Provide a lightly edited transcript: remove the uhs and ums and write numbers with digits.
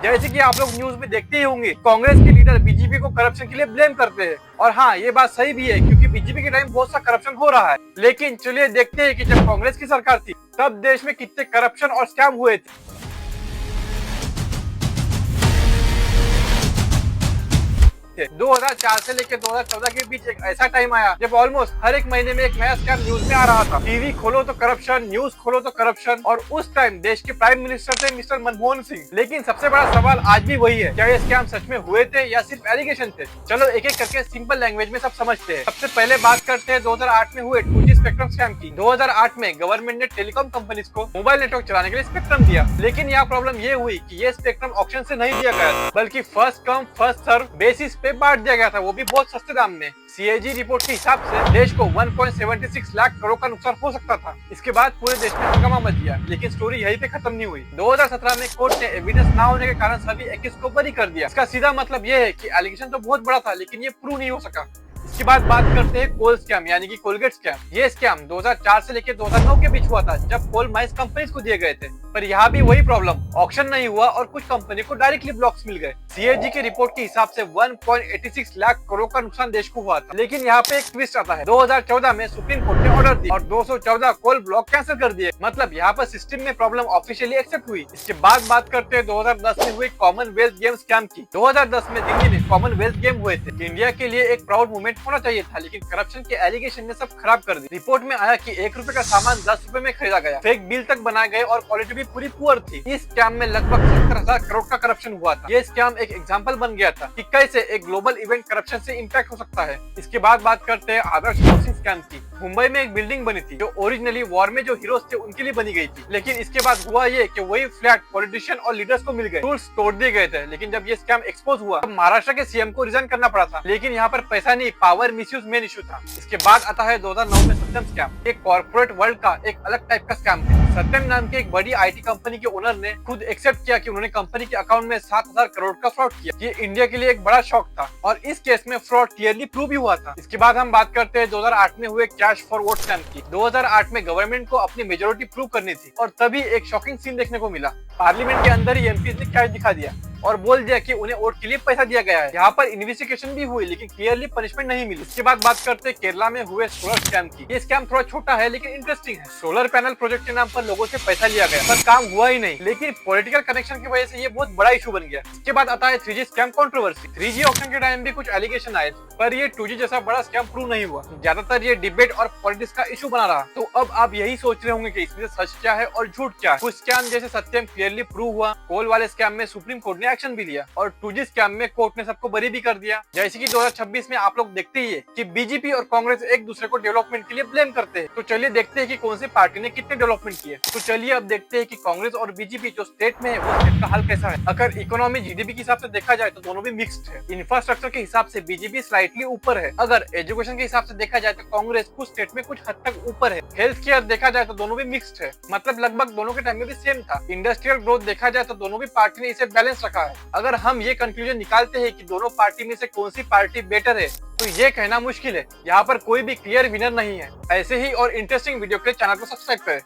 जैसे कि आप लोग न्यूज में देखते ही होंगे, कांग्रेस के लीडर बीजेपी को करप्शन के लिए ब्लेम करते हैं। और हाँ, ये बात सही भी है क्योंकि बीजेपी के टाइम बहुत सा करप्शन हो रहा है। लेकिन चलिए देखते हैं कि जब कांग्रेस की सरकार थी तब देश में कितने करप्शन और स्कैम हुए थे। 2004 से लेकर 2014 के बीच एक ऐसा टाइम आया जब ऑलमोस्ट हर एक महीने में एक नया स्कैम न्यूज में आ रहा था। टीवी खोलो तो करप्शन, न्यूज खोलो तो करप्शन। और उस टाइम देश के प्राइम मिनिस्टर थे मिस्टर मनमोहन सिंह। लेकिन सबसे बड़ा सवाल आज भी वही है, क्या ये स्कैम सच में हुए थे या सिर्फ एलिगेशन थे? चलो एक एक करके सिंपल लैंग्वेज में सब समझते हैं। सबसे पहले बात करते हैं 2008 में हुए 2G स्पेक्ट्रम स्कैम की। 2008 में गवर्नमेंट ने टेलीकॉम कंपनीज को मोबाइल नेटवर्क चलाने के लिए स्पेक्ट्रम दिया। लेकिन यहाँ प्रॉब्लम ये हुई कि ये स्पेक्ट्रम ऑक्शन से नहीं दिया गया, बल्कि first come first serve basis पे बांट दिया गया था, वो भी बहुत सस्ते दाम में। CAG रिपोर्ट के हिसाब से देश को 1.76 लाख करोड़ का नुकसान हो सकता था। इसके बाद पूरे देश में हंगामा मच गया। लेकिन स्टोरी यहीं पे खत्म नहीं हुई। 2017 में कोर्ट ने एविडेंस ना होने के कारण सभी 21 को बरी कर दिया। इसका सीधा मतलब ये है कि एलिगेशन तो बहुत बड़ा था लेकिन ये प्रूव नहीं हो सका। इसके बाद बात करते हैं कोल स्कैम यानी कि कोलगेट स्कैम। ये स्कैम 2004 से लेकर 2009 के बीच हुआ था जब कोल माइंस कंपनीज को दिए गए थे। पर यहाँ भी वही प्रॉब्लम, ऑक्शन नहीं हुआ और कुछ कंपनी को डायरेक्टली ब्लॉक्स मिल गए। CAG की रिपोर्ट के हिसाब से 1.86 लाख करोड़ का नुकसान देश को हुआ था। लेकिन यहाँ पे एक ट्विस्ट आता है। 2014 में सुप्रीम कोर्ट ने ऑर्डर दिया और 214 कोल ब्लॉक कैंसिल कर दिए। मतलब यहाँ पर सिस्टम में प्रॉब्लम ऑफिशियली एक्सेप्ट हुई। इसके बाद बात करते हैं 2010 में हुए कॉमनवेल्थ गेम स्कैम की। 2010 में दिल्ली में कॉमनवेल्थ गेम हुए थे। इंडिया के लिए एक प्राउड मोमेंट होना चाहिए था, लेकिन करप्शन के एलिगेशन ने सब खराब कर दी। रिपोर्ट में आया कि 1 रुपए का सामान 10 रुपए में खरीदा गया, फेक बिल तक बनाए गए और क्वालिटी भी पूरी पुअर थी। इस स्कैम में लगभग 70,000 करोड़ का करप्शन हुआ था। ये स्कैम एक एग्जांपल बन गया था कि कैसे एक ग्लोबल इवेंट करप्शन से इम्पैक्ट हो सकता है। इसके बाद बात करते हैं आदर्श हाउसिंग स्कैम की। मुंबई में एक बिल्डिंग बनी थी जो ओरिजिनली वॉर में जो हीरोज थे उनके लिए बनी गई थी। लेकिन इसके बाद हुआ ये कि वही फ्लैट पॉलिटिशियन और लीडर्स को मिल गए, टूल्स तोड़ दिए गए थे। लेकिन जब ये स्कैम एक्सपोज हुआ तब महाराष्ट्र के CM को रिजाइन करना पड़ा था। लेकिन यहाँ पर पैसा नहीं, पावर मिसयूज मेन इशू था। इसके बाद आता है 2009 में सत्यम स्कैम। एक कॉर्पोरेट वर्ल्ड का एक अलग टाइप का स्कैम था। सत्यम नाम के एक बड़ी IT कंपनी के ओनर ने खुद एक्सेप्ट किया कि उन्होंने कंपनी के अकाउंट में 7,000 करोड़ का फ्रॉड किया। ये इंडिया के लिए एक बड़ा शॉक था और इस केस में फ्रॉड क्लियरली प्रूव भी हुआ था। इसके बाद हम बात करते हैं 2008 में हुए कैश फॉर वोट स्कैम की। 2008 में गवर्नमेंट को अपनी मेजोरिटी प्रूव करनी थी और तभी एक शॉकिंग सीन देखने को मिला। पार्लियामेंट के अंदर ही MPs ने कैश दिखा दिया और बोल दिया कि उन्हें वोट के लिए पैसा दिया गया है। यहाँ पर इन्वेस्टिगेशन भी हुई लेकिन क्लियरली पनिशमेंट नहीं मिली। इसके बाद बात करते हैं केरला में हुए सोलर स्कैम की। ये स्कैम थोड़ा छोटा है लेकिन इंटरेस्टिंग है। सोलर पैनल प्रोजेक्ट के नाम पर लोगों से पैसा लिया गया पर काम हुआ ही नहीं। लेकिन पॉलिटिकल कनेक्शन की वजह से ये बहुत बड़ा इशू बन गया। इसके बाद आता है 3G scam controversy. 3G auction के टाइम भी कुछ एलिगेशन आए पर ये 2G जैसा बड़ा स्कैम प्रूव नहीं हुआ। ज्यादातर ये डिबेट और पॉलिटिक्स का इशू बना रहा। तो अब आप यही सोच रहे होंगे कि इसमें से सच क्या है और झूठ क्या है। कुछ स्कैम जैसे सत्यम क्लियरली प्रूव हुआ, कोल वाले स्कैम में सुप्रीम कोर्ट ने एक्शन भी लिया और 2G स्कैम में कोर्ट ने सबको बरी भी कर दिया। जैसे कि 2026 में आप लोग देखते ही है कि बीजेपी और कांग्रेस एक दूसरे को डेवलपमेंट के लिए ब्लेम करते हैं। तो चलिए देखते हैं कि कौन सी पार्टी ने कितने डेवलपमेंट किए। तो चलिए अब देखते हैं कि कांग्रेस और बीजेपी जो स्टेट में है वो स्टेट का हाल कैसा है। अगर इकोनॉमी GDP के हिसाब से देखा जाए तो दोनों भी मिक्स्ड है। इंफ्रास्ट्रक्चर के हिसाब से बीजेपी स्लाइटली ऊपर है। अगर एजुकेशन के हिसाब से देखा जाए तो कांग्रेस कुछ स्टेट में कुछ हद तक ऊपर है। हेल्थ केयर देखा जाए तो दोनों भी मिक्स्ड है, मतलब लगभग दोनों के टाइम में भी सेम था। इंडस्ट्रियल ग्रोथ देखा जाए तो दोनों भी पार्टी ने इसे बैलेंस रखा है। अगर हम ये कंक्लूजन निकालते हैं कि दोनों पार्टी में से कौन सी पार्टी बेटर है तो ये कहना मुश्किल है। यहाँ पर कोई भी क्लियर विनर नहीं है। ऐसे ही और इंटरेस्टिंग वीडियो के लिए चैनल को सब्सक्राइब करें।